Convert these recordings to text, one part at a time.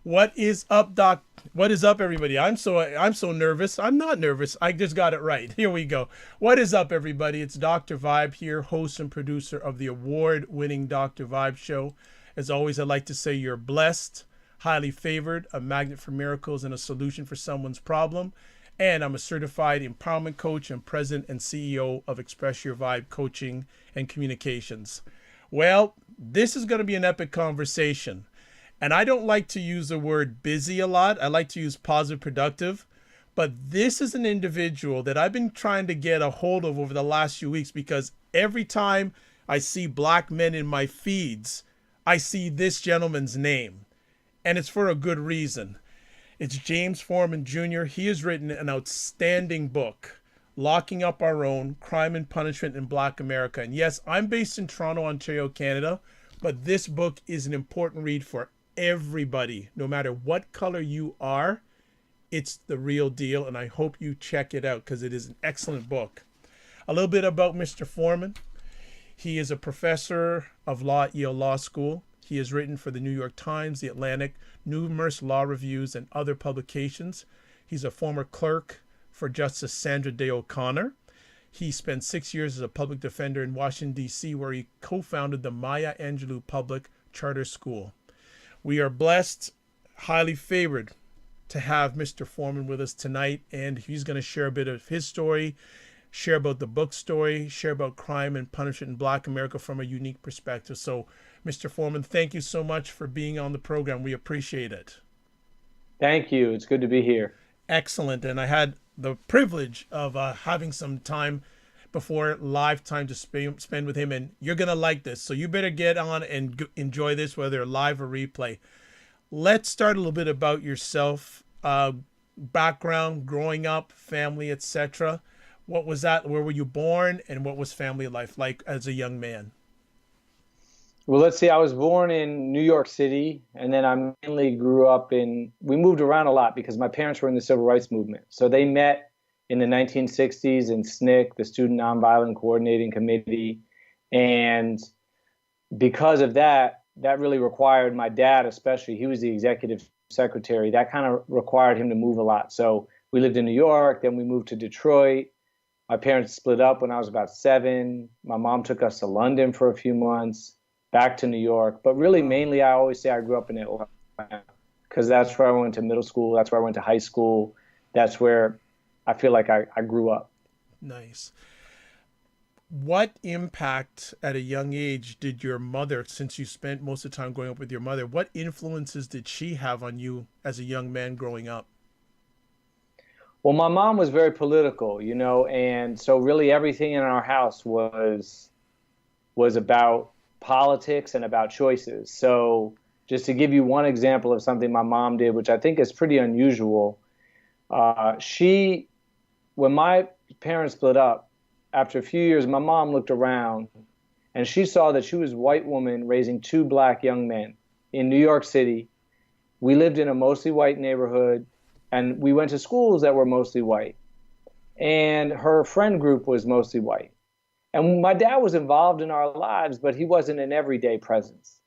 What is up, Doc? What is up, everybody? I'm so nervous. I'm not nervous. I just got it right. Here we go. What is up, everybody? It's Dr. Vibe here, host and producer of the award-winning Dr. Vibe show. As always, I'd like to say you're blessed, highly favored, a magnet for miracles, and a solution for someone's problem. And I'm a certified empowerment coach and president and CEO of Express Your Vibe Coaching and Communications. Well, this is going to be an epic conversation. And I don't like to use the word busy a lot. I like to use positive productive. But this is an individual that I've been trying to get a hold of over the last few weeks because every time I see black men in my feeds, I see this gentleman's name. And it's for a good reason. It's James Forman Jr. He has written an outstanding book, Locking Up Our Own, Crime and Punishment in Black America. And yes, I'm based in Toronto, Ontario, Canada, but this book is an important read for everybody. No matter what color you are, it's the real deal, and I hope you check it out because it is an excellent book. A little bit about Mr. Forman. He is a professor of law at Yale Law School. He has written for the New York Times, The Atlantic, numerous law reviews, and other publications. He's a former clerk for Justice Sandra Day O'Connor. He spent 6 years as a public defender in Washington, D.C., where he co-founded the Maya Angelou Public Charter School. We are blessed, highly favored, to have Mr. Forman with us tonight, and he's going to share a bit of his story, share about the book story, share about crime and punishment in Black America from a unique perspective. So, Mr. Forman, thank you so much for being on the program. We appreciate it. Thank you. It's good to be here. Excellent. And I had the privilege of having some time before live time to spend with him, and you're going to like this. So you better get on and enjoy this, whether live or replay. Let's start a little bit about yourself, background, growing up, family, etc. What was that? Where were you born, and what was family life like as a young man? Well, let's see. I was born in New York City, and then I mainly grew up we moved around a lot because my parents were in the Civil Rights Movement. So they met in the 1960s in SNCC, the Student Nonviolent Coordinating Committee. And because of that, that really required my dad, especially, he was the executive secretary, that kind of required him to move a lot. So we lived in New York, then we moved to Detroit. My parents split up when I was about 7. My mom took us to London for a few months, back to New York. But really, mainly, I always say I grew up in Atlanta because that's where I went to middle school. That's where I went to high school. That's where I feel like I grew up. Nice. What impact at a young age did your mother, since you spent most of the time growing up with your mother, what influences did she have on you as a young man growing up? Well, my mom was very political, and so really everything in our house was about politics and about choices. So just to give you one example of something my mom did, which I think is pretty unusual, when my parents split up, after a few years, my mom looked around and she saw that she was a white woman raising 2 black young men in New York City. We lived in a mostly white neighborhood and we went to schools that were mostly white. And her friend group was mostly white. And my dad was involved in our lives, but he wasn't an everyday presence.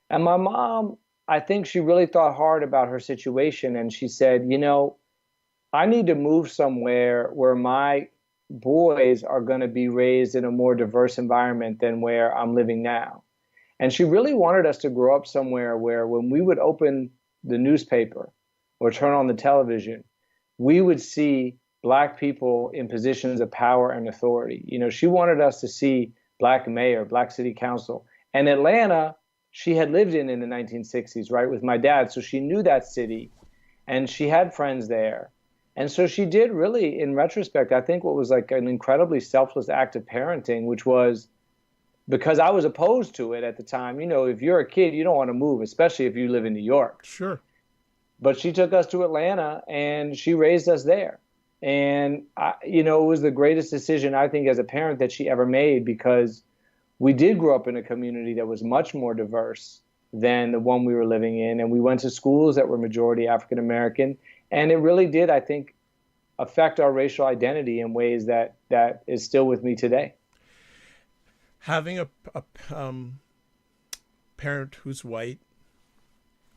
And my mom, I think she really thought hard about her situation and she said, I need to move somewhere where my boys are going to be raised in a more diverse environment than where I'm living now. And she really wanted us to grow up somewhere where when we would open the newspaper or turn on the television, we would see Black people in positions of power and authority. She wanted us to see Black mayor, Black city council. And Atlanta, she had lived in the 1960s, right, with my dad. So she knew that city and she had friends there. And so she did really, in retrospect, I think what was like an incredibly selfless act of parenting, which was because I was opposed to it at the time. If you're a kid, you don't want to move, especially if you live in New York. Sure. But she took us to Atlanta and she raised us there. And, it was the greatest decision, I think, as a parent that she ever made because we did grow up in a community that was much more diverse than the one we were living in. And we went to schools that were majority African American. And it really did, I think, affect our racial identity in ways that is still with me today. Having a parent who's white,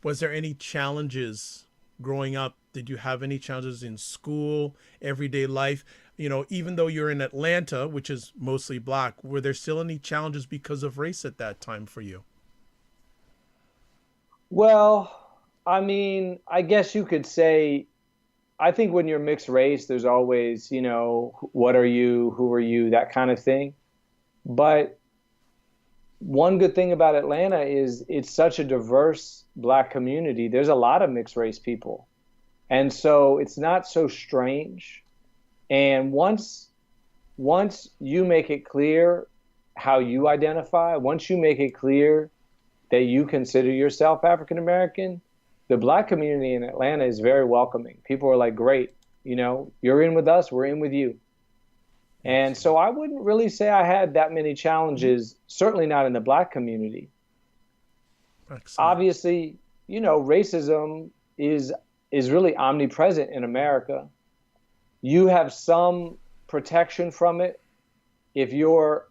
Was there any challenges growing up? Did you have any challenges in school, everyday life? Even though you're in Atlanta, which is mostly black, were there still any challenges because of race at that time for you? Well, I mean, I guess you could say, I think when you're mixed race, there's always, what are you, who are you, that kind of thing. But one good thing about Atlanta is it's such a diverse black community. There's a lot of mixed race people. And so it's not so strange. And once you make it clear how you identify, once you make it clear that you consider yourself African American, the black community in Atlanta is very welcoming. People are like, great, you're in with us, we're in with you. And so I wouldn't really say I had that many challenges, certainly not in the black community. Excellent. Obviously, racism is really omnipresent in America. You have some protection from it if you're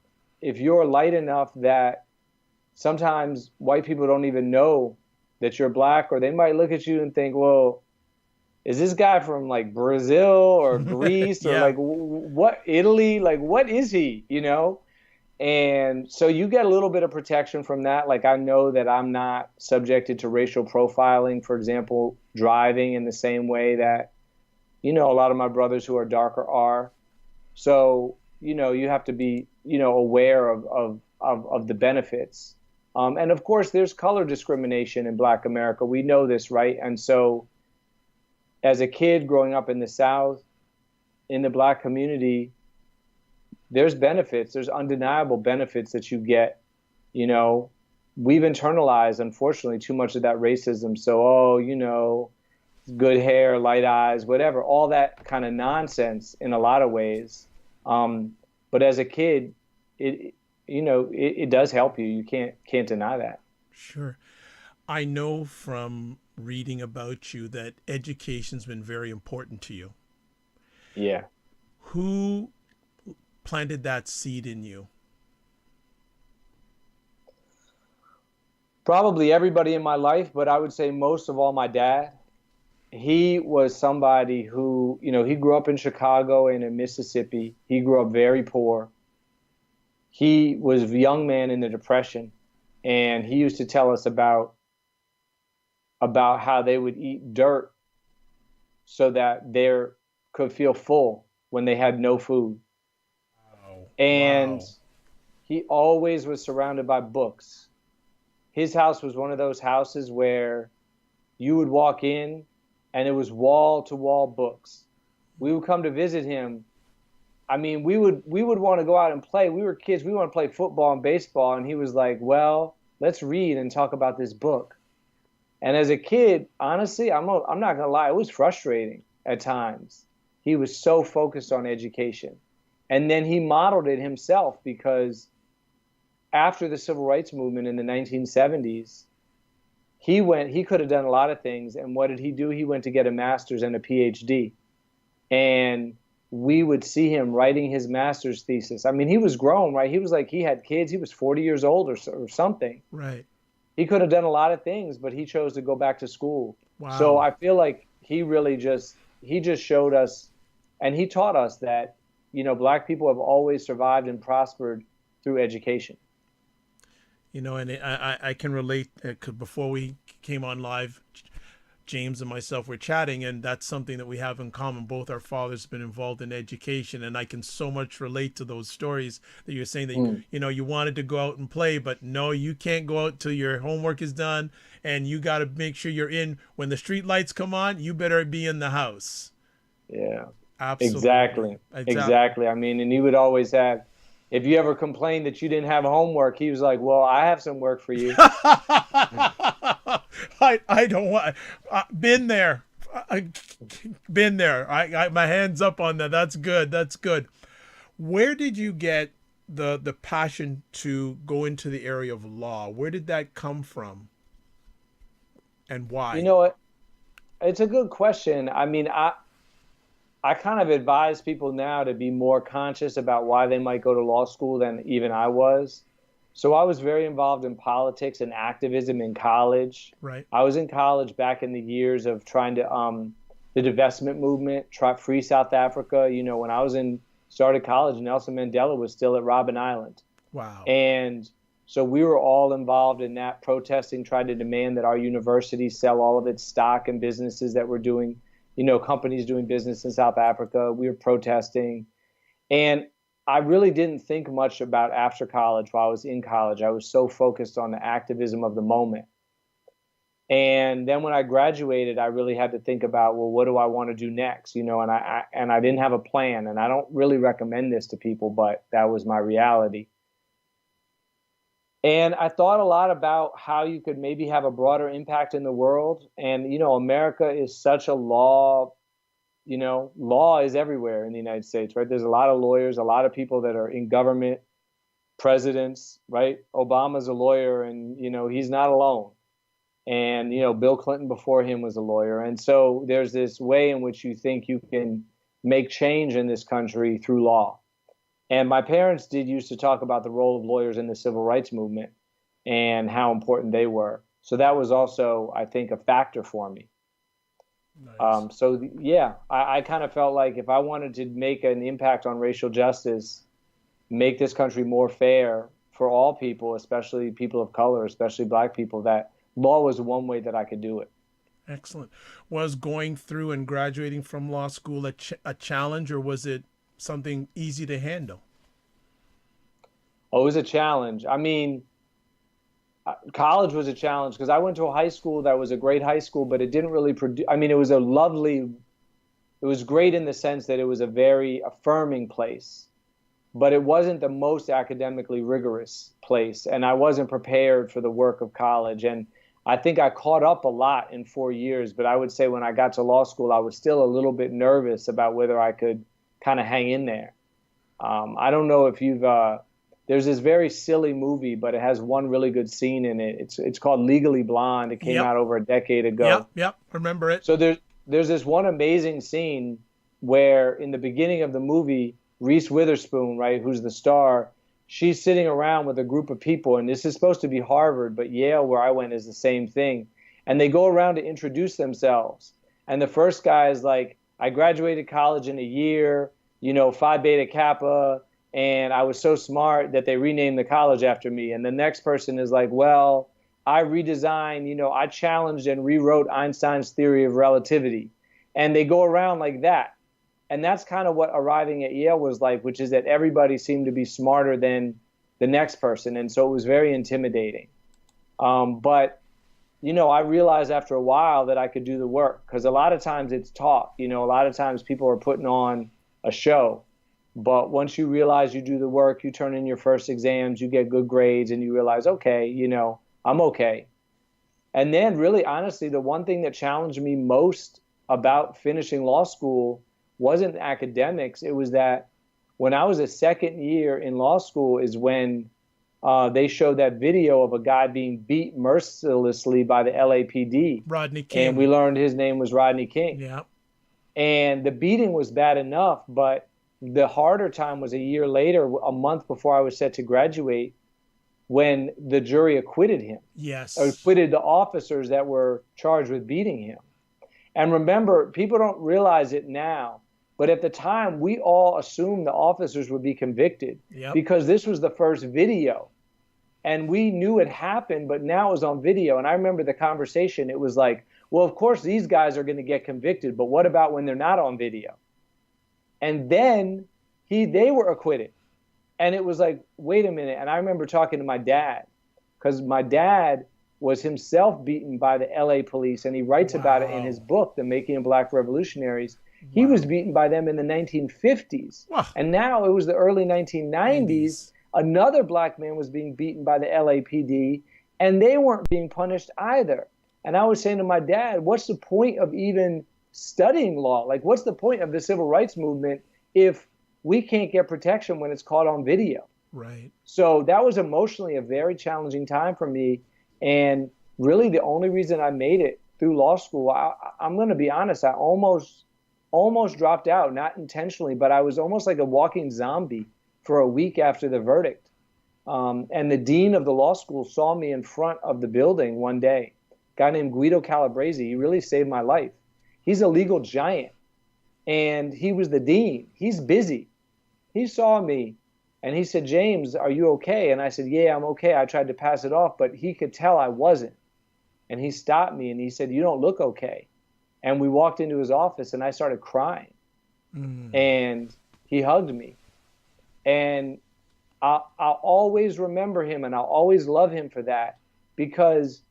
light enough that sometimes white people don't even know that you're black, or they might look at you and think, well, is this guy from like Brazil or Greece or Yeah. like what, Italy? Like, what is he, And so you get a little bit of protection from that. Like, I know that I'm not subjected to racial profiling, for example, driving in the same way that, a lot of my brothers who are darker are. So, you have to be, aware of the benefits. And of course, there's color discrimination in Black America. We know this, right? And so as a kid growing up in the South, in the Black community, there's benefits. There's undeniable benefits that you get. We've internalized, unfortunately, too much of that racism. So, good hair, light eyes, whatever, all that kind of nonsense in a lot of ways. But as a kid, it does help you. You can't deny that. Sure. I know from reading about you that education's been very important to you. Yeah. Who planted that seed in you? Probably everybody in my life, but I would say most of all my dad. He was somebody who, he grew up in Chicago and in Mississippi. He grew up very poor. He was a young man in the Depression, and he used to tell us about how they would eat dirt so that they could feel full when they had no food. Wow. And Wow. he always was surrounded by books. His house was one of those houses where you would walk in and it was wall to wall books. We would come to visit him. I mean, we would want to go out and play. We were kids. We want to play football and baseball. And he was like, well, let's read and talk about this book. And as a kid, honestly, I'm not going to lie, it was frustrating at times. He was so focused on education. And then he modeled it himself, because after the civil rights movement in the 1970s, he could have done a lot of things. And what did he do? He went to get a master's and a PhD. And we would see him writing his master's thesis. I mean, he was grown, right? He was like, he had kids. He was 40 years old or something. Right. He could have done a lot of things, but he chose to go back to school. Wow. So I feel like he just showed us, and he taught us that, Black people have always survived and prospered through education. And I can relate, 'cause before we came on live, James and myself were chatting, and that's something that we have in common. Both our fathers have been involved in education, and I can so much relate to those stories that you're saying that, you wanted to go out and play, but no, you can't go out till your homework is done, and you got to make sure you're in. When the street lights come on, you better be in the house. Yeah, absolutely. Exactly. I mean, and he would always have, if you ever complained that you didn't have homework, he was like, well, I have some work for you. I don't want, been there. Been there. I my hands up on that. That's good. That's good. Where did you get the passion to go into the area of law? Where did that come from? And why? You know what? It's a good question. I mean, I kind of advise people now to be more conscious about why they might go to law school than even I was. So I was very involved in politics and activism in college. Right. I was in college back in the years of trying to the divestment movement, try free South Africa. You know, when I was in started college, Nelson Mandela was still at Robben Island. Wow. And so we were all involved in that, protesting, trying to demand that our university sell all of its stock and businesses that were doing, you know, companies doing business in South Africa. We were protesting. And I really didn't think much about after college while I was in college. I was so focused on the activism of the moment. And then when I graduated, I really had to think about, well, what do I want to do next? You know, and I didn't have a plan. And I don't really recommend this to people, but that was my reality. And I thought a lot about how you could maybe have a broader impact in the world. And, you know, America is such a law, you know, law is everywhere in the United States, right? There's a lot of lawyers, a lot of people that are in government, presidents, right? Obama's a lawyer and, you know, he's not alone. And, you know, Bill Clinton before him was a lawyer. And so there's this way in which you think you can make change in this country through law. And my parents did used to talk about the role of lawyers in the civil rights movement and how important they were. So that was also, I think, a factor for me. Nice. Yeah, I kind of felt like if I wanted to make an impact on racial justice, make this country more fair for all people, especially people of color, especially black people, that law was one way that I could do it. Excellent. Was going through and graduating from law school a challenge, or was it something easy to handle? Oh, it was a challenge. I mean, college was a challenge because I went to a high school that was a great high school, but it didn't really produce. I mean, it was it was great in the sense that it was a very affirming place, but it wasn't the most academically rigorous place. And I wasn't prepared for the work of college. And I think I caught up a lot in 4 years, but I would say when I got to law school, I was still a little bit nervous about whether I could kind of hang in there. I don't know if there's this very silly movie, but it has one really good scene in it. It's called Legally Blonde. It came Yep. out over a decade ago. Yep. Remember it. So there's this one amazing scene where in the beginning of the movie, Reese Witherspoon, right, who's the star, she's sitting around with a group of people, and this is supposed to be Harvard, but Yale, where I went, is the same thing. And they go around to introduce themselves. And the first guy is like, I graduated college in a year, you know, Phi Beta Kappa, and I was so smart that they renamed the college after me. And the next person is like, well, I redesigned, you know, I challenged and rewrote Einstein's theory of relativity. And they go around like that. And that's kind of what arriving at Yale was like, which is that everybody seemed to be smarter than the next person. And so it was very intimidating. But, you know, I realized after a while that I could do the work, because a lot of times it's taught, you know, a lot of times people are putting on a show. But once you realize you do the work, you turn in your first exams, you get good grades, and you realize, okay, you know, I'm okay. And then really, honestly, the one thing that challenged me most about finishing law school wasn't academics. It was that when I was a second year in law school is when they showed that video of a guy being beat mercilessly by the LAPD. Rodney King. And we learned his name was Rodney King. Yeah. And the beating was bad enough, but the harder time was a year later, a month before I was set to graduate, when the jury acquitted him. Yes. Or acquitted the officers that were charged with beating him. And remember, people don't realize it now, but at the time, we all assumed the officers would be convicted because this was the first video. And we knew it happened, but now it was on video. And I remember the conversation. It was like, well, of course, these guys are going to get convicted, but what about when they're not on video? And then they were acquitted. And it was like, wait a minute. And I remember talking to my dad, because my dad was himself beaten by the LA police, and he writes about it in his book, The Making of Black Revolutionaries. He was beaten by them in the 1950s. Wow. And now it was the early 1990s. Another black man was being beaten by the LAPD, and they weren't being punished either. And I was saying to my dad, what's the point of even studying law? Like, what's the point of the civil rights movement if we can't get protection when it's caught on video? Right. So that was emotionally a very challenging time for me. And really the only reason I made it through law school, I'm going to be honest, I almost dropped out, not intentionally, but I was almost like a walking zombie for a week after the verdict. And the dean of the law school saw me in front of the building one day. A guy named Guido Calabrese. He really saved my life. He's a legal giant, and he was the dean. He's busy. He saw me, and he said, "James, are you okay?" And I said, "Yeah, I'm okay." I tried to pass it off, but he could tell I wasn't. And he stopped me, and he said, "You don't look okay." And we walked into his office, and I started crying. And he hugged me. And I'll always remember him, and I'll always love him for that, because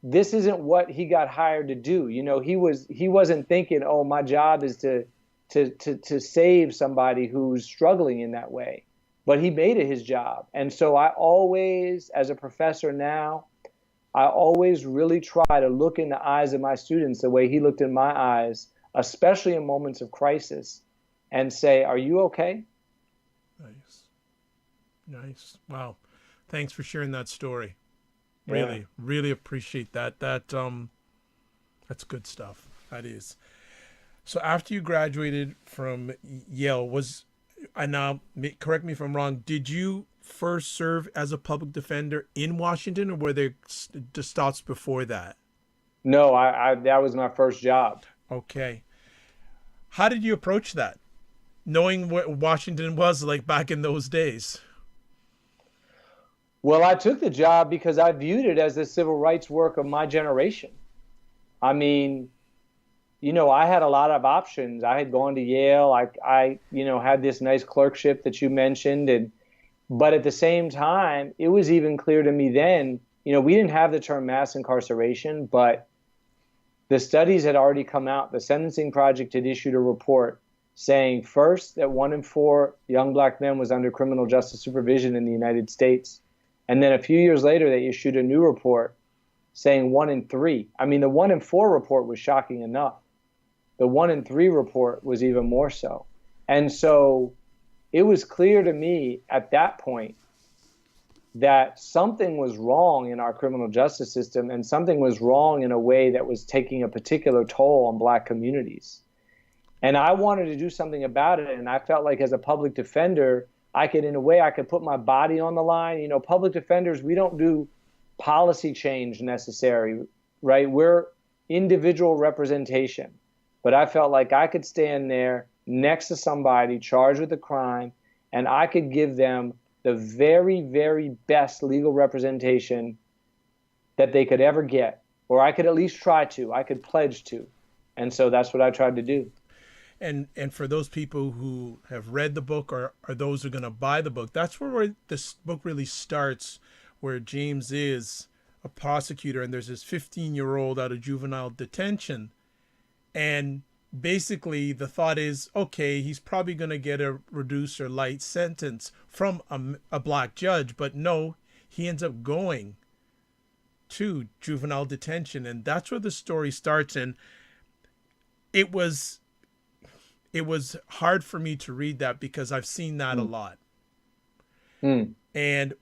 this isn't what he got hired to do. You know, he wasn't thinking, "Oh, my job is to save somebody who's struggling in that way." But he made it his job. And so I always, as a professor now, I always really try to look in the eyes of my students the way he looked in my eyes, especially in moments of crisis, and say, "Are you okay?" Nice. Wow. Thanks for sharing that story. Yeah. Really appreciate that. That's good stuff. That is. So after you graduated from Yale, correct me if I'm wrong, did you first serve as a public defender in Washington, or were there stops before that? No, I that was my first job. Okay. How did you approach that, knowing what Washington was like back in those days? Well, I took the job because I viewed it as the civil rights work of my generation. I mean, you know, I had a lot of options. I had gone to Yale. I had this nice clerkship that you mentioned. But at the same time, it was even clear to me then, you know, we didn't have the term mass incarceration, but the studies had already come out. The Sentencing Project had issued a report saying, first, that 1 in 4 young black men was under criminal justice supervision in the United States. And then a few years later, they issued a new report saying 1 in 3. I mean, the 1 in 4 report was shocking enough. The 1 in 3 report was even more so. And so it was clear to me at that point that something was wrong in our criminal justice system, and something was wrong in a way that was taking a particular toll on black communities. And I wanted to do something about it. And I felt like, as a public defender, I could put my body on the line. You know, public defenders, we don't do policy change necessary, right? We're individual representation. But I felt like I could stand there next to somebody charged with a crime, and I could give them the very, very best legal representation that they could ever get, or I could at least try to, I could pledge to. And so that's what I tried to do. And for those people who have read the book, or those who are going to buy the book, that's where this book really starts, where James is a prosecutor, and there's this 15-year-old out of juvenile detention. And basically the thought is, okay, he's probably going to get a reduced or light sentence from a black judge. But no, he ends up going to juvenile detention. And that's where the story starts. And it was hard for me to read that, because I've seen that a lot. And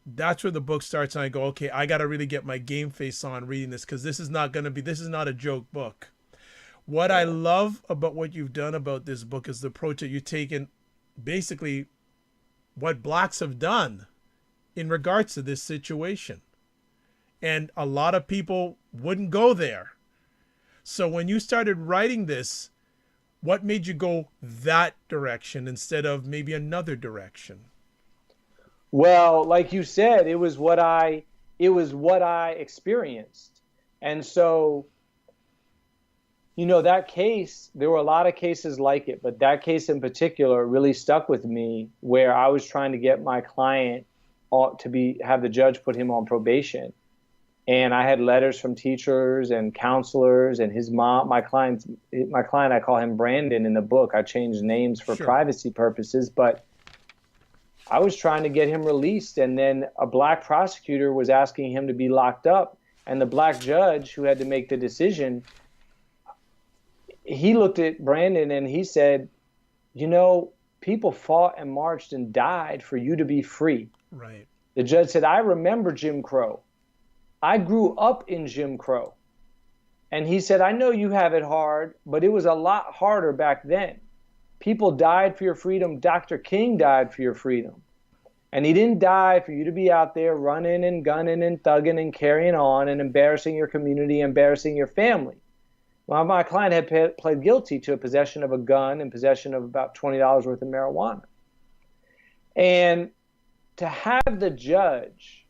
that's where the book starts. And I go, okay, I got to really get my game face on reading this, because this is not a joke book. What I love about what you've done about this book is the approach that you've taken, basically what blacks have done in regards to this situation. And a lot of people wouldn't go there. So when you started writing this, what made you go that direction instead of maybe another direction? Well, like you said, it was what I experienced. And so, you know, that case, there were a lot of cases like it, but that case in particular really stuck with me, where I was trying to get my client have the judge put him on probation. And I had letters from teachers and counselors and his mom. My client, I call him Brandon in the book. I changed names for privacy purposes, but I was trying to get him released. And then a black prosecutor was asking him to be locked up. And the black judge who had to make the decision, he looked at Brandon and he said, "You know, people fought and marched and died for you to be free." Right. The judge said, "I remember Jim Crow. I grew up in Jim Crow." And he said, "I know you have it hard, but it was a lot harder back then. People died for your freedom. Dr. King died for your freedom." And he didn't die for you to be out there running and gunning and thugging and carrying on and embarrassing your community, embarrassing your family. Well, my client had pled guilty to a possession of a gun and possession of about $20 worth of marijuana. And to have the judge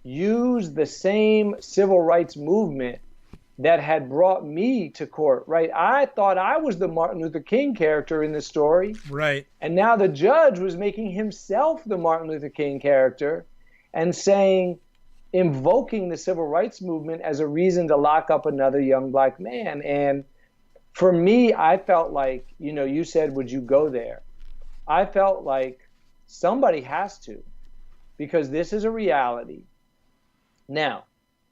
use the same civil rights movement that had brought me to court, right? I thought I was the Martin Luther King character in the story. Right. And now the judge was making himself the Martin Luther King character and saying, invoking the civil rights movement as a reason to lock up another young black man. And for me, I felt like, you said, would you go there? I felt like somebody has to, because this is a reality. Now,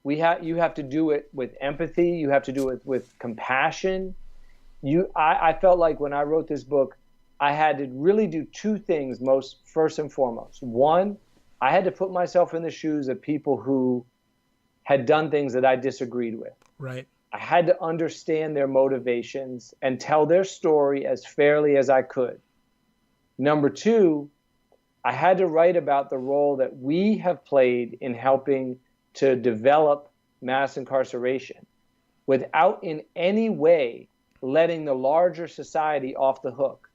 you have to do it with empathy. You have to do it with compassion. I felt like when I wrote this book, I had to really do two things first and foremost. One, I had to put myself in the shoes of people who had done things that I disagreed with. Right. I had to understand their motivations and tell their story as fairly as I could. Number two, I had to write about the role that we have played in helping to develop mass incarceration without in any way letting the larger society off the hook,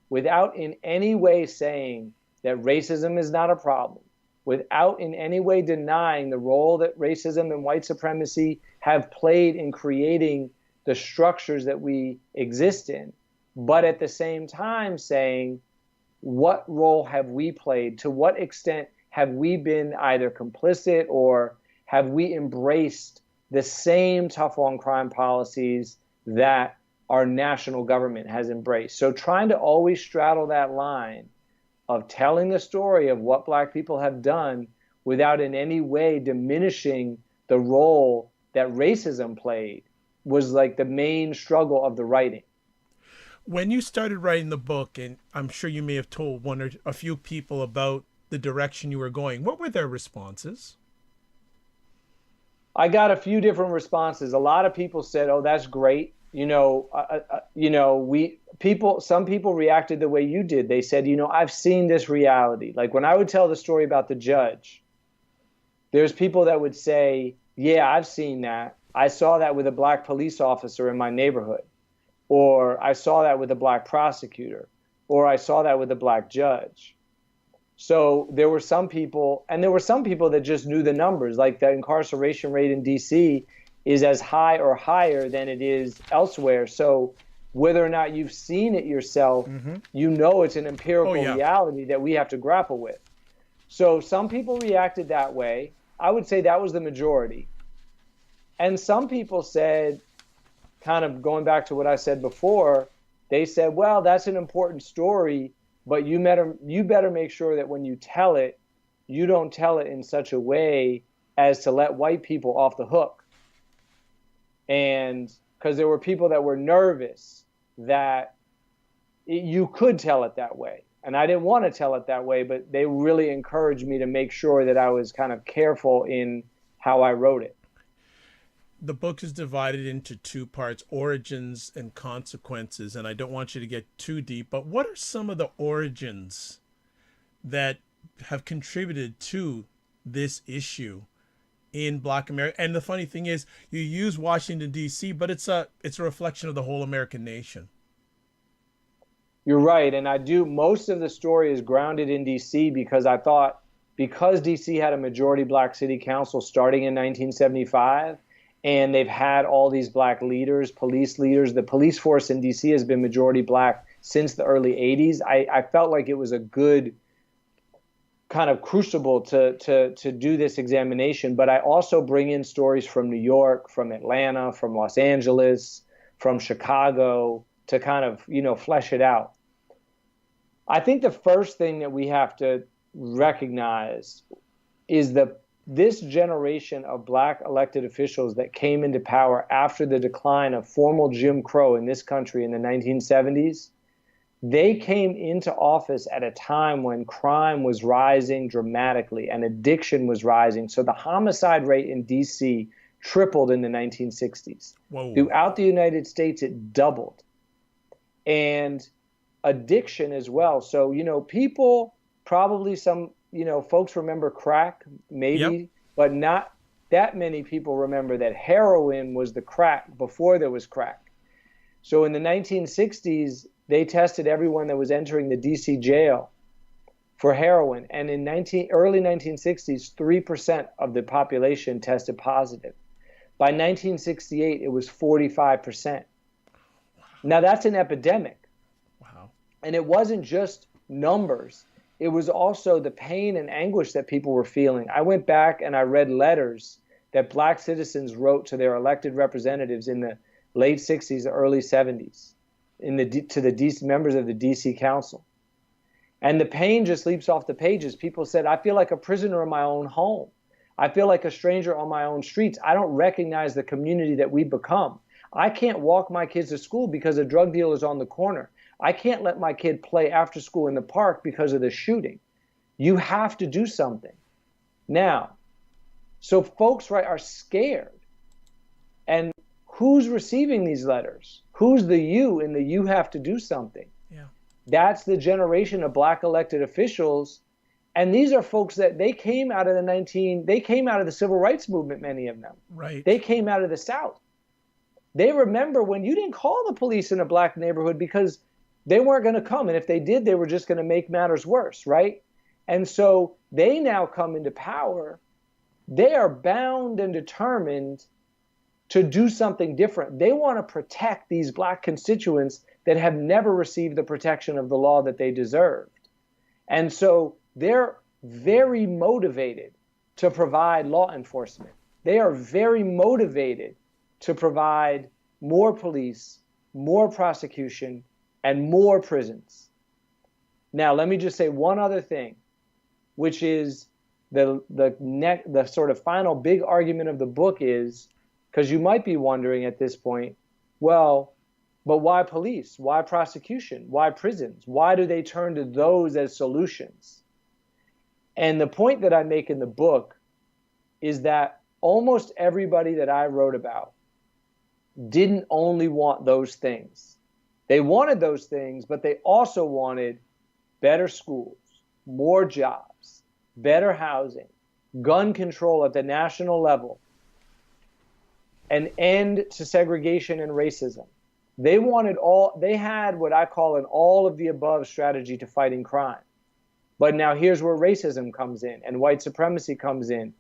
without in any way saying that racism is not a problem, without in any way denying the role that racism and white supremacy have played in creating the structures that we exist in, but at the same time saying, what role have we played? To what extent have we been either complicit or have we embraced the same tough on crime policies that our national government has embraced? So trying to always straddle that line of telling the story of what black people have done without in any way diminishing the role that racism played was like the main struggle of the writing. When you started writing the book, and I'm sure you may have told one or a few people about the direction you were going, what were their responses? I got a few different responses. A lot of people said, "Oh, that's great." Some people reacted the way you did. They said, "I've seen this reality." Like when I would tell the story about the judge, there's people that would say, "Yeah, I've seen that. I saw that with a black police officer in my neighborhood, or I saw that with a black prosecutor, or I saw that with a black judge." So there were some people, and there were some people that just knew the numbers, like the incarceration rate in DC is as high or higher than it is elsewhere. So whether or not you've seen it yourself, it's an empirical reality that we have to grapple with. So some people reacted that way. I would say that was the majority. And some people said, kind of going back to what I said before, they said, well, that's an important story, but you better make sure that when you tell it, you don't tell it in such a way as to let white people off the hook. And because there were people that were nervous that you could tell it that way. And I didn't want to tell it that way, but they really encouraged me to make sure that I was kind of careful in how I wrote it. The book is divided into two parts, origins and consequences. And I don't want you to get too deep, but what are some of the origins that have contributed to this issue in Black America? And the funny thing is, you use Washington, D.C., but it's a reflection of the whole American nation. You're right. And most of the story is grounded in D.C. because I thought, because D.C. had a majority black city council starting in 1975, and they've had all these black leaders, police leaders, the police force in D.C. has been majority black since the early 80s. I felt like it was a good kind of crucible to do this examination. But I also bring in stories from New York, from Atlanta, from Los Angeles, from Chicago to kind of, flesh it out. I think the first thing that we have to recognize is this generation of black elected officials that came into power after the decline of formal Jim Crow in this country in the 1970s, they came into office at a time when crime was rising dramatically and addiction was rising. So the homicide rate in D.C. tripled in the 1960s. Whoa. Throughout the United States, it doubled. And addiction as well. So, people probably some, folks remember crack, Yep. maybe, but not that many people remember that heroin was the crack before there was crack. So in the 1960s, they tested everyone that was entering the DC jail for heroin. And in early 1960s, 3% of the population tested positive. By 1968, it was 45%. Now that's an epidemic. Wow. And it wasn't just numbers. It was also the pain and anguish that people were feeling. I went back and I read letters that black citizens wrote to their elected representatives in the late 60s, early 70s, to the members of the DC Council. And the pain just leaps off the pages. People said, I feel like a prisoner in my own home. I feel like a stranger on my own streets. I don't recognize the community that we become. I can't walk my kids to school because a drug dealer is on the corner. I can't let my kid play after school in the park because of the shooting. You have to do something. Now, so folks, right, are scared. And who's receiving these letters? Who's the you in the you have to do something? Yeah. That's the generation of black elected officials. And these are folks that they came out of the civil rights movement, many of them. Right. They came out of the South. They remember when you didn't call the police in a black neighborhood because they weren't going to come. And if they did, they were just going to make matters worse, right? And so they now come into power. They are bound and determined to do something different. They want to protect these black constituents that have never received the protection of the law that they deserved. And so they're very motivated to provide law enforcement. They are very motivated to provide more police, more prosecution, and more prisons. Now, let me just say one other thing, which is the sort of final big argument of the book is, because you might be wondering at this point, well, but why police? Why prosecution? Why prisons? Why do they turn to those as solutions? And the point that I make in the book is that almost everybody that I wrote about didn't only want those things. They wanted those things, but they also wanted better schools, more jobs, better housing, gun control at the national level, an end to segregation and racism. They had what I call an all of the above strategy to fighting crime. But now here's where racism comes in and white supremacy comes in.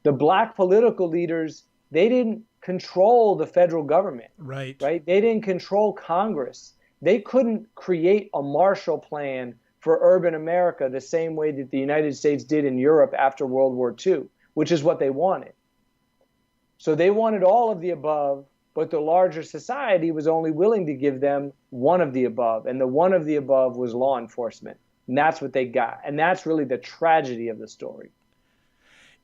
The black political leaders, they didn't control the federal government. Right. They didn't control Congress. They couldn't create a Marshall Plan for urban America the same way that the United States did in Europe after World War II, which is what they wanted. So they wanted all of the above, but the larger society was only willing to give them one of the above. And the one of the above was law enforcement. And that's what they got. And that's really the tragedy of the story.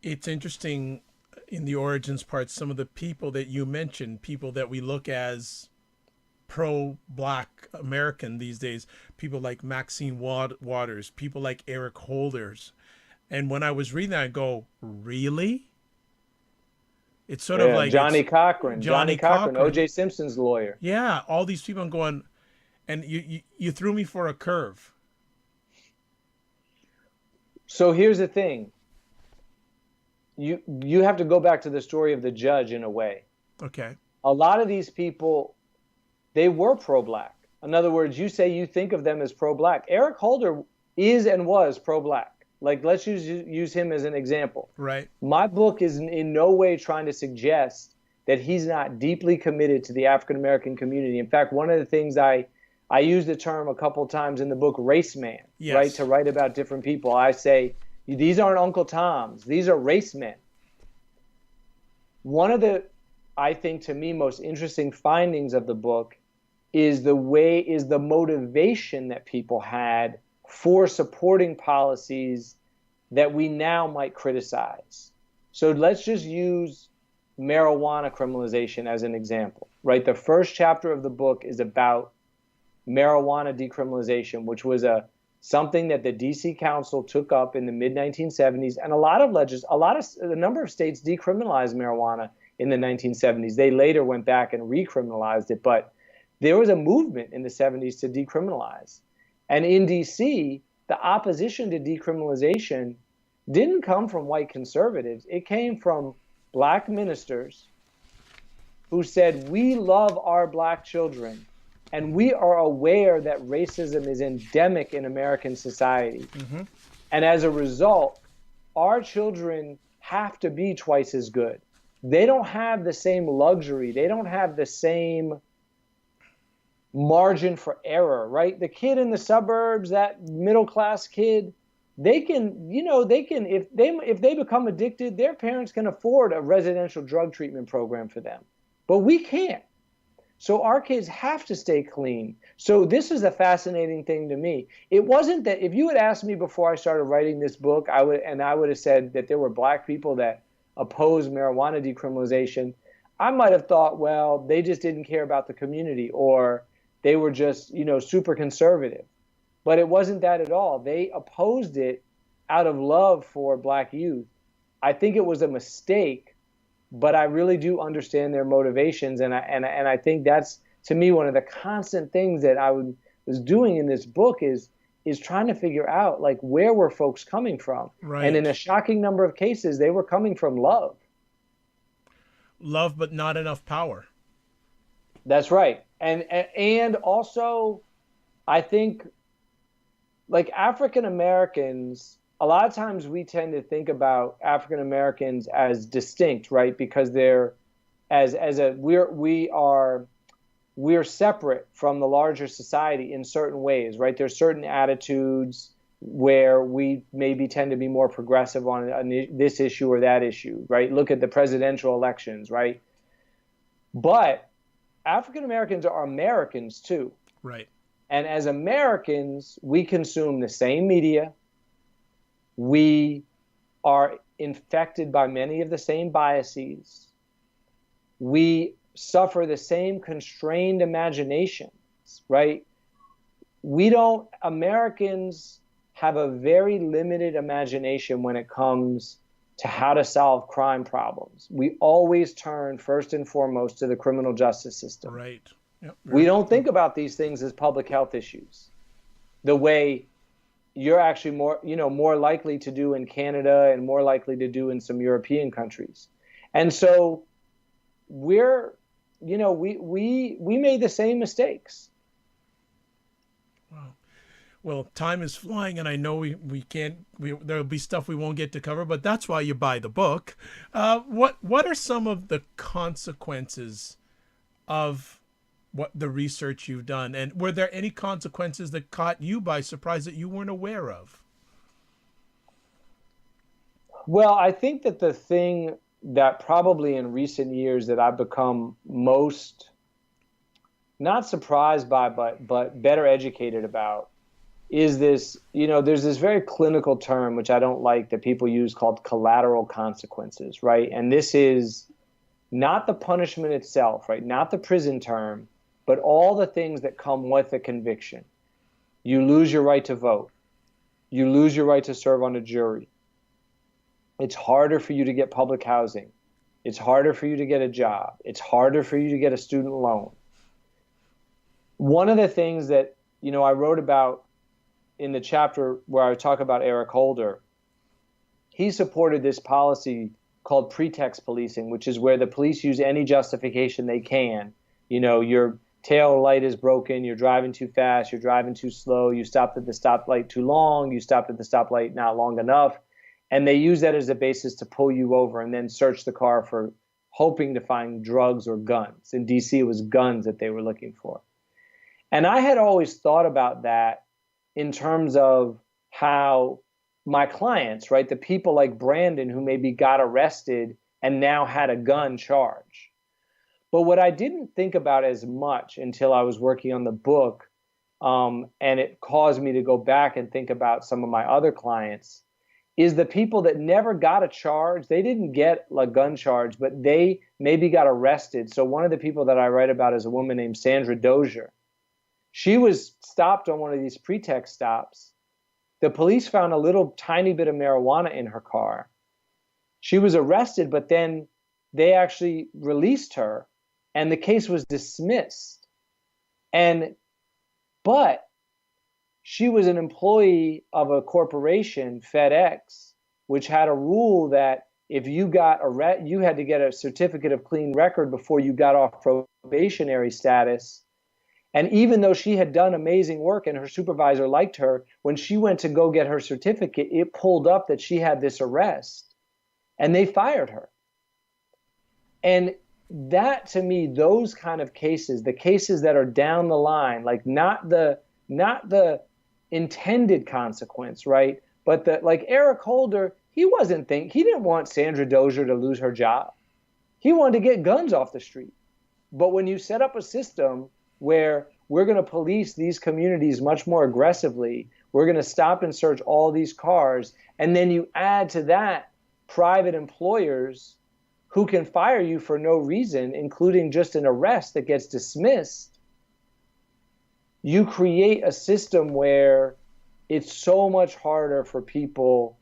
It's interesting in the origins part, some of the people that you mentioned, people that we look as pro-black American these days, people like Maxine Waters, people like Eric Holders. And when I was reading that, I go, really? It's sort of like Johnny Cochran, Cochran, O.J. Simpson's lawyer. Yeah, all these people. I'm going, and you threw me for a curve. So here's the thing. You have to go back to the story of the judge in a way. Okay. A lot of these people, they were pro-black. In other words, you say you think of them as pro-black. Eric Holder is and was pro-black. Like, let's use him as an example. Right. My book is in no way trying to suggest that he's not deeply committed to the African-American community. In fact, one of the things I use the term a couple times in the book, race man, yes. right, to write about different people. I say, these aren't Uncle Toms. These are race men. One of the, I think, to me, most interesting findings of the book is the motivation that people had for supporting policies that we now might criticize. So let's just use marijuana criminalization as an example, right? The first chapter of the book is about marijuana decriminalization, which was something that the DC Council took up in the mid-1970s, and a number of states decriminalized marijuana in the 1970s. They later went back and recriminalized it, but there was a movement in the 70s to decriminalize. And in DC, the opposition to decriminalization didn't come from white conservatives. It came from black ministers who said, we love our black children, and we are aware that racism is endemic in American society. Mm-hmm. And as a result, our children have to be twice as good. They don't have the same luxury. They don't have the same margin for error, right? The kid in the suburbs, that middle-class kid, they can, if they become addicted, their parents can afford a residential drug treatment program for them. But we can't. So our kids have to stay clean. So this is a fascinating thing to me. It wasn't that, if you had asked me before I started writing this book, I would have said that there were black people that opposed marijuana decriminalization, I might have thought, well, they just didn't care about the community, or they were just, super conservative. But it wasn't that at all. They opposed it out of love for black youth. I think it was a mistake, but I really do understand their motivations, and I think that's, to me, one of the constant things that I was doing in this book is trying to figure out, like, where were folks coming from? Right. And in a shocking number of cases, they were coming from love. Love, but not enough power. That's right. And also, I think, like, African Americans, a lot of times we tend to think about African Americans as distinct, right? Because they're we're separate from the larger society in certain ways, right? There's certain attitudes where we maybe tend to be more progressive on this issue or that issue, right? Look at the presidential elections, right? But African Americans are Americans too. Right. And as Americans, we consume the same media. We are infected by many of the same biases. We suffer the same constrained imaginations, right? Americans have a very limited imagination when it comes to how to solve crime problems. We always turn first and foremost to the criminal justice system. Right. Yep. We don't think about these things as public health issues the way you're actually more likely to do in Canada and more likely to do in some European countries. And so we made the same mistakes. Wow. Well, time is flying, and I know there'll be stuff we won't get to cover, but that's why you buy the book. What are some of the consequences of what the research you've done, and were there any consequences that caught you by surprise that you weren't aware of? Well, I think that the thing that probably in recent years that I've become most not surprised by, but better educated about is this, there's this very clinical term, which I don't like, that people use, called collateral consequences, right? And this is not the punishment itself, right? Not the prison term, but all the things that come with a conviction. You lose your right to vote. You lose your right to serve on a jury. It's harder for you to get public housing. It's harder for you to get a job. It's harder for you to get a student loan. One of the things that, I wrote about in the chapter where I talk about Eric Holder, he supported this policy called pretext policing, which is where the police use any justification they can. Your tail light is broken, you're driving too fast, you're driving too slow, you stopped at the stoplight too long, you stopped at the stoplight not long enough. And they use that as a basis to pull you over and then search the car for hoping to find drugs or guns. In DC, it was guns that they were looking for. And I had always thought about that in terms of how my clients, right, the people like Brandon who maybe got arrested and now had a gun charge. But what I didn't think about as much until I was working on the book, and it caused me to go back and think about some of my other clients, is the people that never got a charge. They didn't get a gun charge, but they maybe got arrested. So one of the people that I write about is a woman named Sandra Dozier. She was stopped on one of these pretext stops. The police found a little tiny bit of marijuana in her car. She was arrested, but then they actually released her and the case was dismissed. But she was an employee of a corporation, FedEx, which had a rule that if you got you had to get a certificate of clean record before you got off probationary status. And even though she had done amazing work and her supervisor liked her, when she went to go get her certificate, it pulled up that she had this arrest and they fired her. And that, to me, those kind of cases, the cases that are down the line, like not the intended consequence, right? But like Eric Holder, he didn't want Sandra Dozier to lose her job. He wanted to get guns off the street. But when you set up a system where we're going to police these communities much more aggressively, we're going to stop and search all these cars, and then you add to that private employers who can fire you for no reason, including just an arrest that gets dismissed, you create a system where it's so much harder for people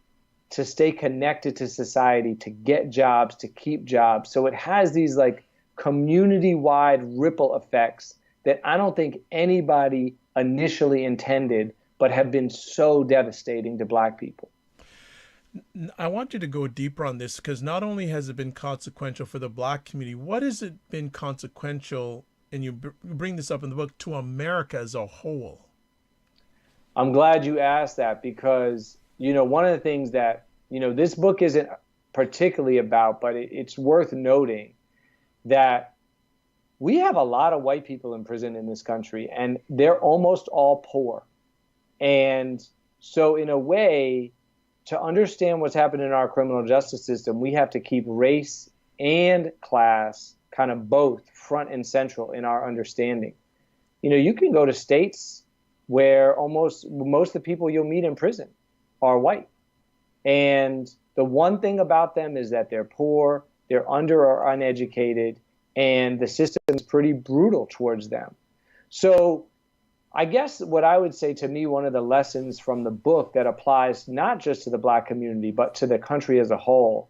to stay connected to society, to get jobs, to keep jobs. So it has these like community-wide ripple effects that I don't think anybody initially intended, but have been so devastating to Black people. I want you to go deeper on this, because not only has it been consequential for the Black community, what has it been consequential, and you bring this up in the book, to America as a whole? I'm glad you asked that, because, one of the things that, this book isn't particularly about, but it's worth noting that we have a lot of white people in prison in this country, and they're almost all poor. And so in a way, to understand what's happening in our criminal justice system, we have to keep race and class kind of both front and central in our understanding. You can go to states where most of the people you'll meet in prison are white. And the one thing about them is that they're poor, they're under or uneducated, and the system is pretty brutal towards them. So I guess what I would say, to me, one of the lessons from the book that applies not just to the Black community, but to the country as a whole,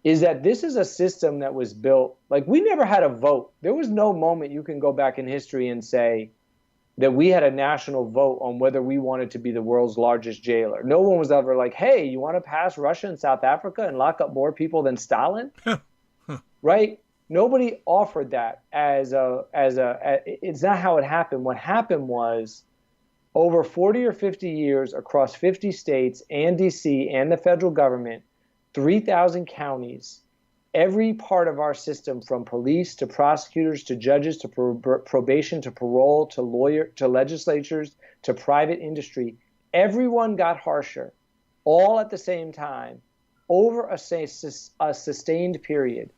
is that this is a system that was built, like, we never had a vote. There was no moment you can go back in history and say that we had a national vote on whether we wanted to be the world's largest jailer. No one was ever like, hey, you want to pass Russia and South Africa and lock up more people than Stalin? Right? Nobody offered that it's not how it happened. What happened was, over 40 or 50 years across 50 states and DC and the federal government, 3,000 counties, every part of our system, from police to prosecutors to judges to probation to parole to lawyer to legislatures to private industry, everyone got harsher all at the same time over a sustained period.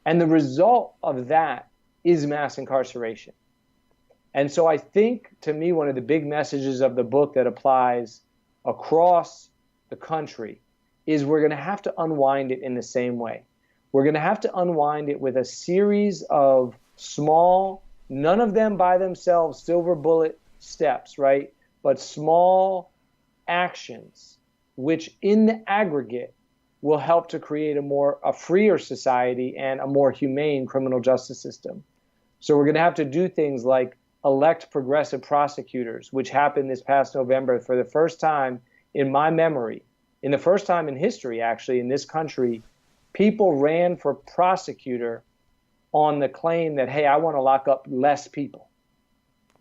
And the result of that is mass incarceration. And so I think, to me, one of the big messages of the book that applies across the country is we're going to have to unwind it in the same way. We're going to have to unwind it with a series of small, none of them by themselves, silver bullet steps, right? But small actions, which in the aggregate will help to create a freer society and a more humane criminal justice system. So we're going to have to do things like elect progressive prosecutors, which happened this past November for the first time in my memory. In the first time in history, actually, in this country, people ran for prosecutor on the claim that, hey, I want to lock up less people.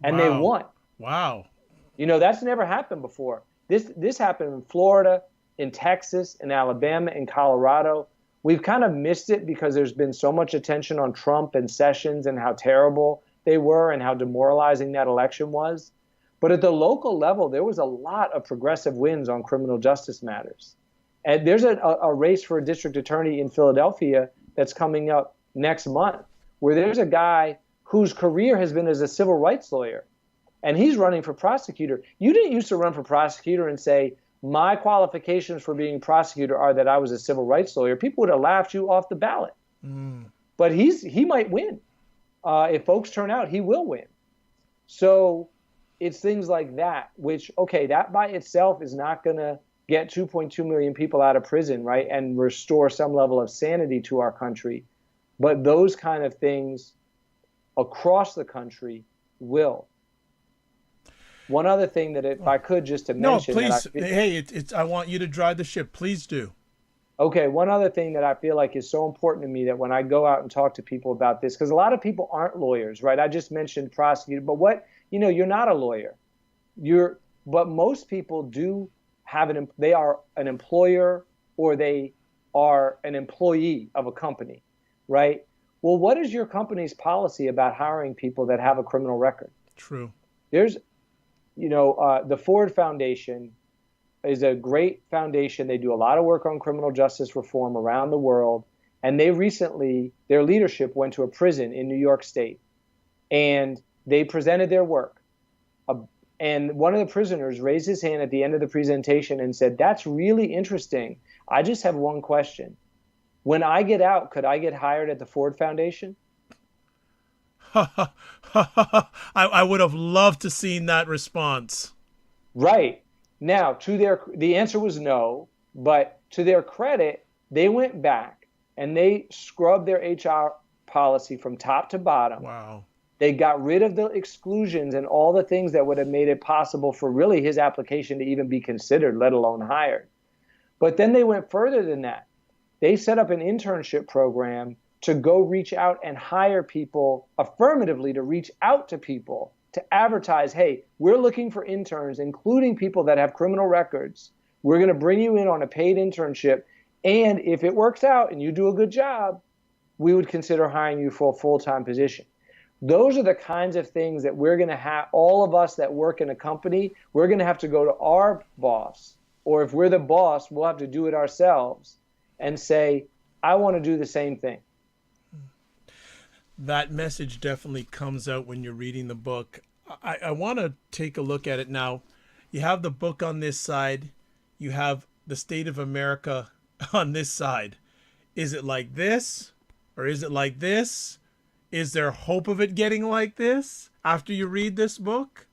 And They won. Wow. That's never happened before. This happened in Florida, in Texas, in Alabama, in Colorado. We've kind of missed it because there's been so much attention on Trump and Sessions and how terrible they were and how demoralizing that election was. But at the local level, there was a lot of progressive wins on criminal justice matters. And there's a race for a district attorney in Philadelphia that's coming up next month, where there's a guy whose career has been as a civil rights lawyer, and he's running for prosecutor. You didn't used to run for prosecutor and say, my qualifications for being prosecutor are that I was a civil rights lawyer. People would have laughed you off the ballot. But he might win. If folks turn out, he will win. So it's things like that, which, okay, that by itself is not going to get 2.2 million people out of prison, right, and restore some level of sanity to our country. But those kind of things across the country will. One other thing that if I could just to No, mention that please. Hey, it's. I want you to drive the ship. Please do. okay, one other thing that I feel like is so important to me that when I go out and talk to people about this, because a lot of people aren't lawyers, right? I just mentioned prosecutor, but you're not a lawyer. But most people do they are an employer or they are an employee of a company, right? Well, what is your company's policy about hiring people that have a criminal record? True. There's, the Ford Foundation is a great foundation. They do a lot of work on criminal justice reform around the world. And their leadership went to a prison in New York State and they presented their work. And one of the prisoners raised his hand at the end of the presentation and said, "That's really interesting. I just have one question. When I get out, could I get hired at the Ford Foundation?" I would have loved to seen that response. Right. Now, the answer was no, but to their credit, they went back and they scrubbed their HR policy from top to bottom. Wow. They got rid of the exclusions and all the things that would have made it possible for really his application to even be considered, let alone hired. But then they went further than that. They set up an internship program to go reach out and hire people affirmatively, to reach out to people, to advertise, hey, we're looking for interns, including people that have criminal records. We're going to bring you in on a paid internship. And if it works out and you do a good job, we would consider hiring you for a full-time position. Those are the kinds of things that we're going to have, all of us that work in a company, we're going to have to go to our boss, or if we're the boss, we'll have to do it ourselves and say, I want to do the same thing. That message definitely comes out when you're reading the book. I want to take a look at it now. You have the book on this side. You have the state of America on this side. Is it like this or is it like this? Is there hope of it getting like this after you read this book?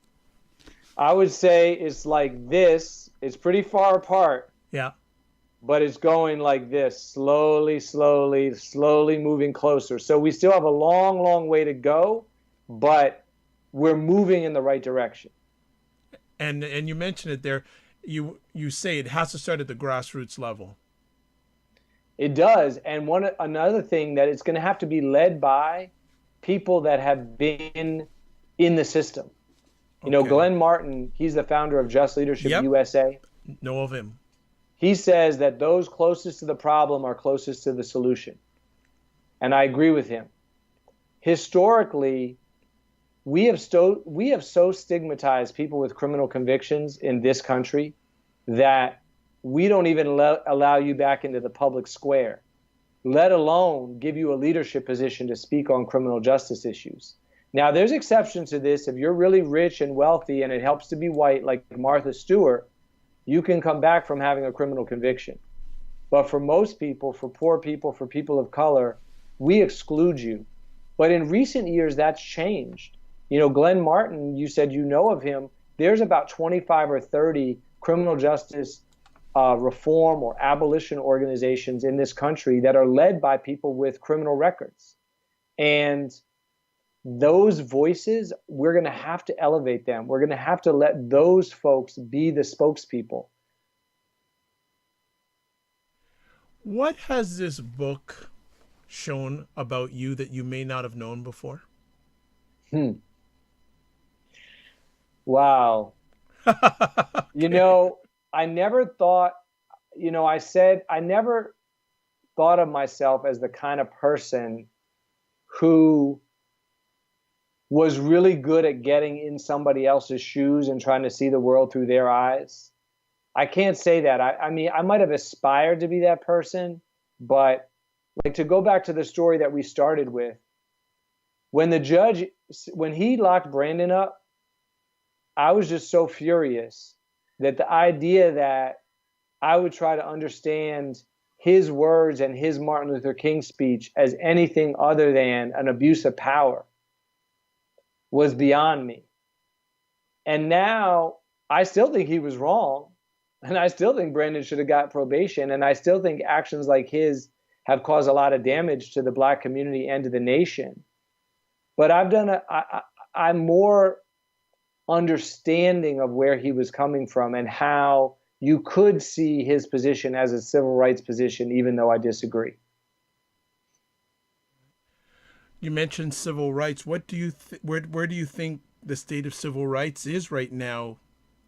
I would say it's like this. It's pretty far apart. Yeah. But it's going like this, slowly, slowly, slowly moving closer. So we still have a long, long way to go, but we're moving in the right direction. And you mentioned it there. You say it has to start at the grassroots level. It does. And another thing that it's going to have to be led by people that have been in the system. You know, Glenn Martin, he's the founder of Just Leadership USA. Know of him. He says that those closest to the problem are closest to the solution. And I agree with him. Historically, we have so stigmatized people with criminal convictions in this country that we don't even allow you back into the public square, let alone give you a leadership position to speak on criminal justice issues. Now, there's exceptions to this. If you're really rich and wealthy and it helps to be white, like Martha Stewart, you can come back from having a criminal conviction. But for most people, for poor people, for people of color, we exclude you. But in recent years, that's changed. You know, Glenn Martin, you said you know of him. There's about 25 or 30 criminal justice reform or abolition organizations in this country that are led by people with criminal records. And those voices, we're going to have to elevate them. We're going to have to let those folks be the spokespeople. What has this book shown about you that you may not have known before? Wow. You know, I never thought, I never thought of myself as the kind of person who was really good at getting in somebody else's shoes and trying to see the world through their eyes. I can't say that. I mean, I might have aspired to be that person, but like to go back to the story that we started with, when he locked Brandon up, I was just so furious that the idea that I would try to understand his words and his Martin Luther King speech as anything other than an abuse of power was beyond me. And now I still think he was wrong. And I still think Brandon should have got probation. And I still think actions like his have caused a lot of damage to the Black community and to the nation. But I'm more understanding of where he was coming from and how you could see his position as a civil rights position, even though I disagree. You mentioned civil rights. What do you where do you think the state of civil rights is right now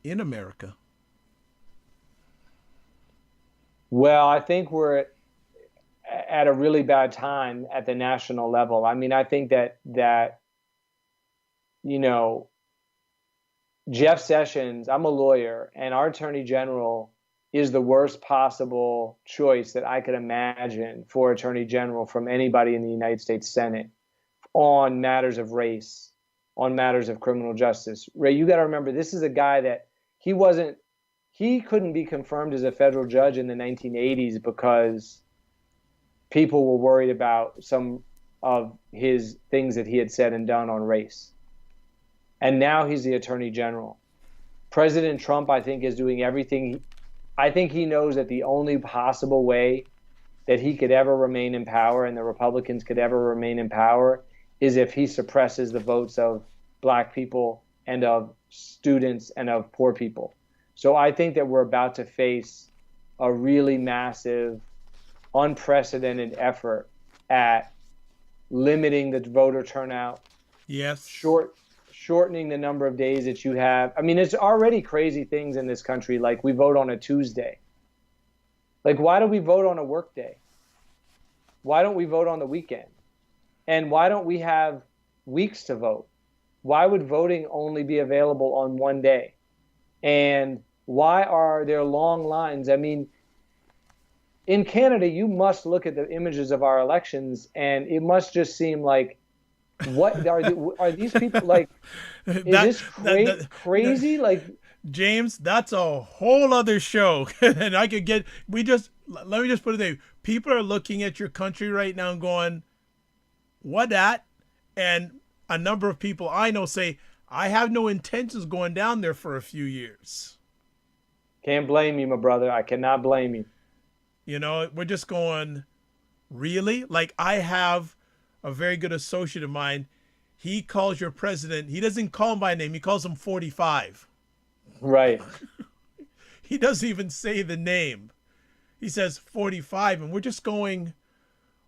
in America? Well, I think we're at a really bad time at the national level. I mean, I think that you know, Jeff Sessions, I'm a lawyer, and our attorney general is the worst possible choice that I could imagine for attorney general from anybody in the United States Senate on matters of race, on matters of criminal justice. Ray, you got to remember, this is a guy that he couldn't be confirmed as a federal judge in the 1980s because people were worried about some of his things that he had said and done on race. And now he's the attorney general. President Trump, I think, is doing everything. I think he knows that the only possible way that he could ever remain in power and the Republicans could ever remain in power is if he suppresses the votes of black people and of students and of poor people. So I think that we're about to face a really massive, unprecedented effort at limiting the voter turnout. Yes. Shortening the number of days that you have. I mean, it's already crazy things in this country, like we vote on a Tuesday. Like, why do we vote on a work day? Why don't we vote on the weekend? And why don't we have weeks to vote? Why would voting only be available on one day? And why are there long lines? I mean, in Canada, you must look at the images of our elections, and it must just seem like, what are these people like? Is this crazy? Like, James, that's a whole other show. And I could get, let me just put it there. People are looking at your country right now and going, what that? And a number of people I know say, I have no intentions going down there for a few years. Can't blame you, my brother. I cannot blame you. You know, we're just going, really? Like, I have a very good associate of mine. He calls your president. He doesn't call him by name. He calls him 45. Right. He doesn't even say the name. He says 45. And we're just going,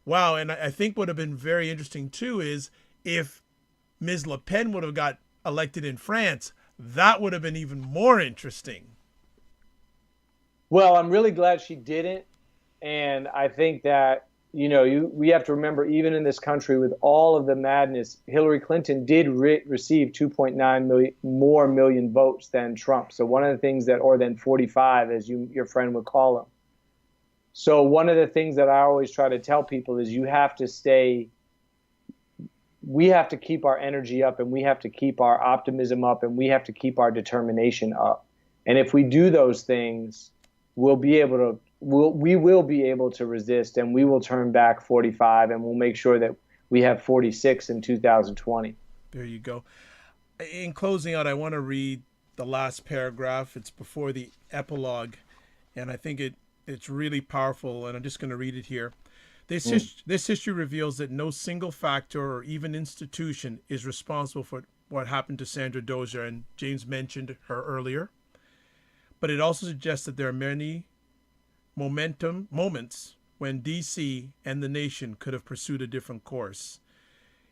wow. And I think what would have been very interesting, too, is if Ms. Le Pen would have got elected in France, that would have been even more interesting. Well, I'm really glad she didn't. And I think that, you know, we have to remember, even in this country with all of the madness, Hillary Clinton did receive 2.9 million votes than Trump. So one of the things or than 45, as your friend would call him. So one of the things that I always try to tell people is we have to keep our energy up, and we have to keep our optimism up, and we have to keep our determination up. And if we do those things, we will be able to resist, and we will turn back 45, and we'll make sure that we have 46 in 2020. There you go. In closing out, I want to read the last paragraph. It's before the epilogue, and I think it's really powerful, and I'm just going to read it here. This history reveals that no single factor or even institution is responsible for what happened to Sandra Dozier, and James mentioned her earlier. But it also suggests that there are many moments when D.C. and the nation could have pursued a different course.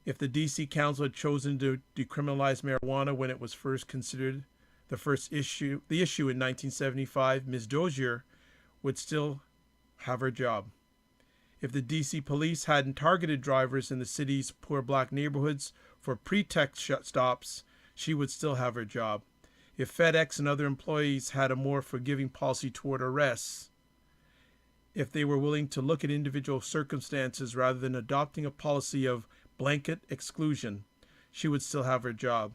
If the D.C. Council had chosen to decriminalize marijuana when it was first considered the issue in 1975, Ms. Dozier would still have her job. If the D.C. police hadn't targeted drivers in the city's poor black neighborhoods for pretext stops, she would still have her job. If FedEx and other employees had a more forgiving policy toward arrests, if they were willing to look at individual circumstances rather than adopting a policy of blanket exclusion, she would still have her job.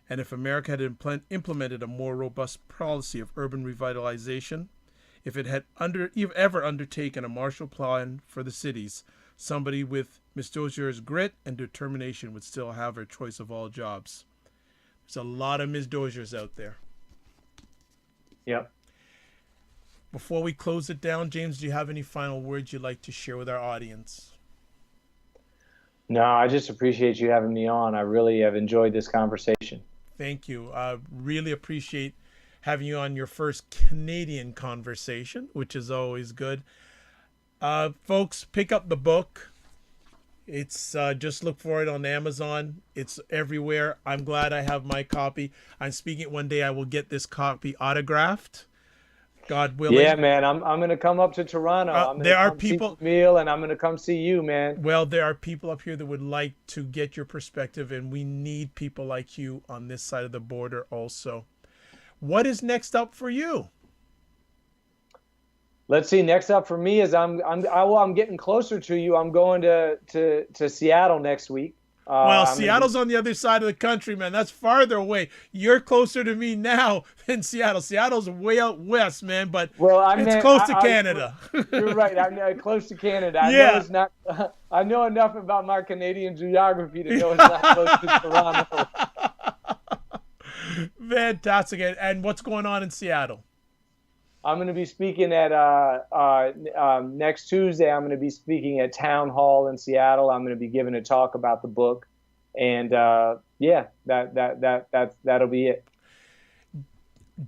And if America had implemented a more robust policy of urban revitalization, if it had ever undertaken a Marshall Plan for the cities, somebody with Ms. Dozier's grit and determination would still have her choice of all jobs. There's a lot of Ms. Doziers out there. Yep. Before we close it down, James, do you have any final words you'd like to share with our audience? No, I just appreciate you having me on. I really have enjoyed this conversation. Thank you. Really appreciate having you on your first Canadian conversation, which is always good. Folks, pick up the book. It's just look for it on Amazon. It's everywhere. I'm glad I have my copy. I'm speaking it one day. I will get this copy autographed, God willing. Yeah, man. I'm gonna come up to Toronto. I'm gonna There are come people. see Emil, and I'm gonna come see you, man. Well, there are people up here that would like to get your perspective, and we need people like you on this side of the border also. What is next up for you? Let's see. Next up for me is I'm getting closer to you. I'm going to Seattle next week. Well, Seattle's on the other side of the country, man. That's farther away. You're closer to me now than Seattle. Seattle's way out west, man, but it's close to Canada. You're right. I'm close to Canada. I Yeah. know it's not. I know enough about my Canadian geography to know it's not close to Toronto. Fantastic. And what's going on in Seattle? I'm going to be speaking at next Tuesday. I'm going to be speaking at Town Hall in Seattle. I'm going to be giving a talk about the book, and yeah, that'll be it.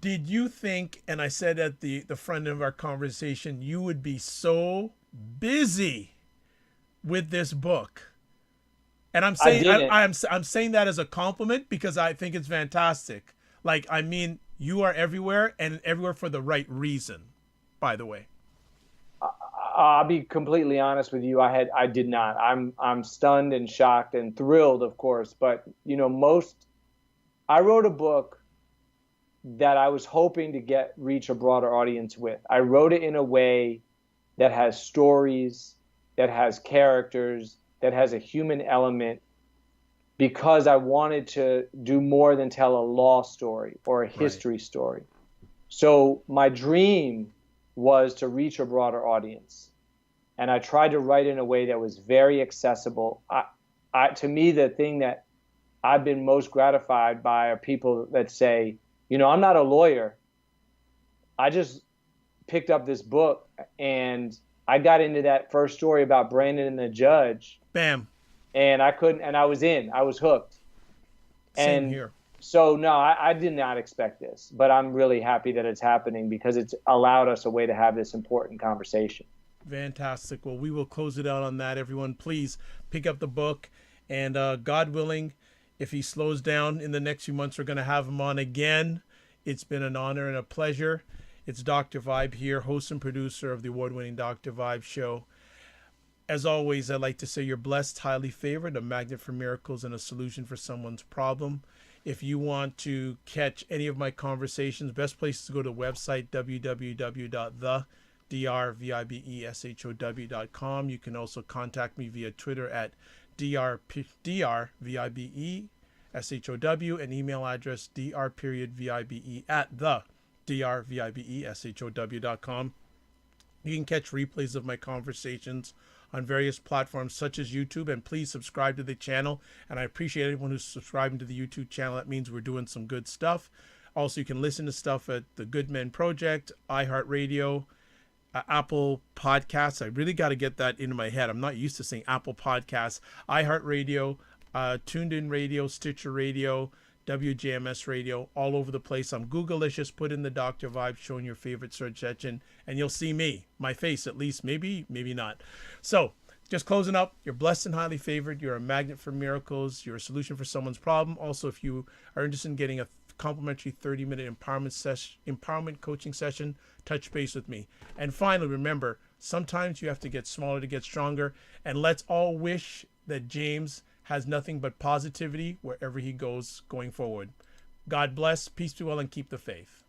Did you think, and I said at the front of our conversation, you would be so busy with this book? And I'm saying I'm saying that as a compliment because I think it's fantastic. Like, I mean, you are everywhere, and everywhere for the right reason, by the way. I'll be completely honest with you. I did not. I'm stunned and shocked and thrilled, of course. But I wrote a book that I was hoping to reach a broader audience with. I wrote it in a way that has stories, that has characters, that has a human element, because I wanted to do more than tell a law story or a history story. So my dream was to reach a broader audience. And I tried to write in a way that was very accessible. To me, the thing that I've been most gratified by are people that say, I'm not a lawyer. I just picked up this book and I got into that first story about Brandon and the judge. Bam. And I was hooked. Same here. So no, I did not expect this, but I'm really happy that it's happening because it's allowed us a way to have this important conversation. Fantastic. Well, we will close it out on that. Everyone, please pick up the book, and God willing, if he slows down in the next few months, we're going to have him on again. It's been an honor and a pleasure. It's Dr. Vibe here, host and producer of the award-winning Dr. Vibe show. As always, I'd like to say you're blessed, highly favored, a magnet for miracles, and a solution for someone's problem. If you want to catch any of my conversations, best place is to go to the website, www.drvibeshow.com. You can also contact me via Twitter at drvibeshow and email address dr.vibe@drvibeshow.com. You can catch replays of my conversations on various platforms such as YouTube, and please subscribe to the channel. And I appreciate everyone who's subscribing to the YouTube channel. That means we're doing some good stuff. Also, you can listen to stuff at the Good Men Project, iHeartRadio, Apple Podcasts. I really got to get that into my head. I'm not used to saying Apple Podcasts. iHeartRadio, Tuned In Radio, Stitcher Radio, WJMS Radio, all over the place. I'm Google-licious. Put in the Dr. Vibe show in your favorite search engine, and you'll see me, my face at least, maybe not. So, just closing up, you're blessed and highly favored. You're a magnet for miracles. You're a solution for someone's problem. Also, if you are interested in getting a complimentary 30-minute empowerment coaching session, touch base with me. And finally, remember, sometimes you have to get smaller to get stronger, and let's all wish that James has nothing but positivity wherever he goes going forward. God bless, peace be well, and keep the faith.